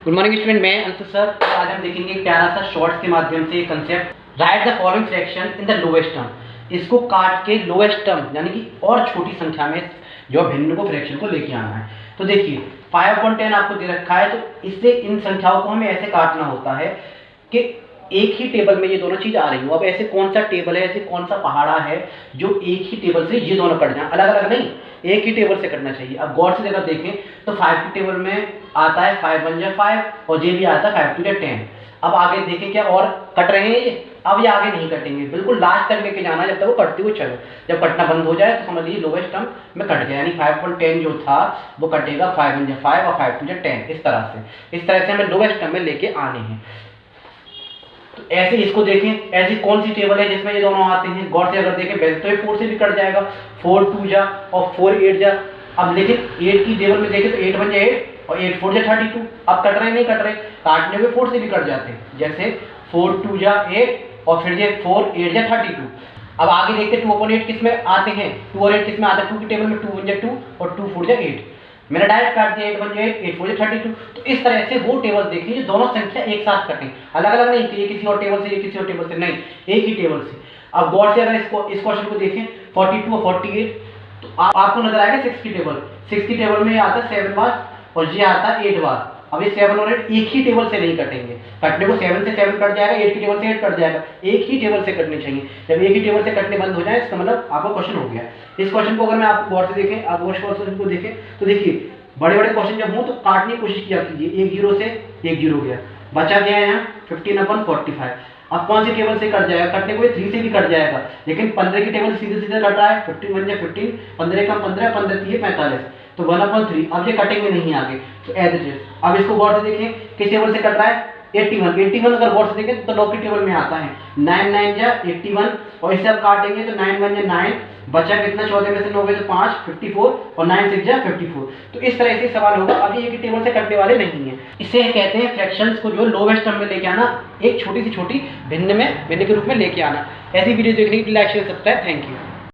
Good morning student, मैं Anshu sir. आज हम देखेंगे एक प्यारा सा शॉर्ट्स के माध्यम से concept, right the following fraction in the lowest term. इसको काट के लोएस्ट टर्म यानी कि और छोटी संख्या में जो भिन्न को फ्रैक्शन को लेके आना है। तो देखिए 5/10 आपको दे रखा है, तो इससे इन संख्याओं को हमें ऐसे काटना होता है कि एक ही टेबल में ये दोनों चीज आ रही हो। अब ऐसे कौन सा टेबल है, ऐसे कौन सा पहाड़ा है जो एक ही टेबल से ये दोनों कट जाए, अलग अलग नहीं, एक ही टेबल से कटना चाहिए। अब गौर से अगर देखें तो 5 के टेबल में आता है 5 1 जा 5 और ये भी आता है 5 2 जा 10। अब आगे देखें क्या और कट रहे हैं ये, अब ये आगे नहीं कटेंगे, बिल्कुल लास्ट तक लेके जाना है जब तक वो कटते हुए चलो। जब कटना बंद हो जाए तो समझ लीजिए लोवेस्ट टर्म में कट गया, यानी 5/10 जो था वो कटेगा 5 1 जा 5 और 5 2 जा 10। इस तरह से हमें लोवेस्ट टर्म में लेके आने हैं। तो ऐसे इसको देखें, ऐसी कौन सी टेबल है जिसमें ये दोनों आते हैं। गौर से अगर देखें वैसे तो ये 4 से भी कट जाएगा, 4 2 जा और 4 8 जा। अब लेकिन 8 की टेबल में देखें तो 8 1 जा 8 और 8 4 जा 32। अब कट रहे नहीं कट रहे, काटने में 4 से भी कट जाते हैं, जैसे 4 2 जा 8 और फिर ये 4 8 जा 32। अब आगे देखते 2/8 किस में आते हैं, 2 और 8 किस में आते हैं, 2 की टेबल में 2 1 जा 2 और 2 4 जा 8। मैंने डायरेक्ट काट दिया 8 1 जा 8 8 4 जा 32। तो इस तरह से वो टेबल देखिए जो दोनों संख्या एक साथ कटें, अलग अलग नहीं कि ये किसी और टेबल से ये किसी और टेबल से, नहीं, एक ही टेबल से। अब गौर से अगर इस क्वेश्चन को देखें 42 और 48, तो आपको नजर आएगा 6 की टेबल। 6 की टेबल में आता है 7 बार और ये आता है 8 बार। अब ये 7 और 8 एक ही टेबल से नहीं कटेंगे, कटने को 7 से 7 कट जाएगा, 8 की टेबल से 8 कट जाएगा, एक ही टेबल से कटने चाहिए। जब एक ही टेबल से कटने बंद हो जाए इसका मतलब आपका क्वेश्चन हो गया। इस क्वेश्चन को अगर मैं आपको गौर से देखें, आप उस क्वेश्चन को देखें तो देखिए बड़े बड़े क्वेश्चन जब हो तो काटने की कोशिश किया कीजिए। 1 0 से 1 0 गया, बचा गया यहाँ 15/45। अब कौन सी टेबल से कट जाएगा, कटने को 3 से भी कट जाएगा, लेकिन 15 की टेबल सीधे सीधे कट रहा है। 15 1 जा 15, 15 का 15, 15 3 45, तो 1/3। अब ये कटेंगे नहीं आगे, तो एज इट इज। अब इसको गौर से देखें किस टेबल से कट रहा है, 81 अगर गौर से देखें तो 9 की टेबल में आता है। 9 9 जा 81 और इसे अब काटेंगे तो 9 1 जा 9, बचा कितना 14 में से 9 गए तो 5 54 और 9 6 जा 54। तो इस तरह से सवाल होगा। अभी एक ही टेबल से कटने वाले नहीं है। इसे कहते हैं फ्रैक्शंस को जो लोवेस्ट टर्म में लेके आना, एक छोटी से छोटी भिन्न के रूप में लेके आना। ऐसी वीडियो देखने के लिए like share subscribe. Thank you.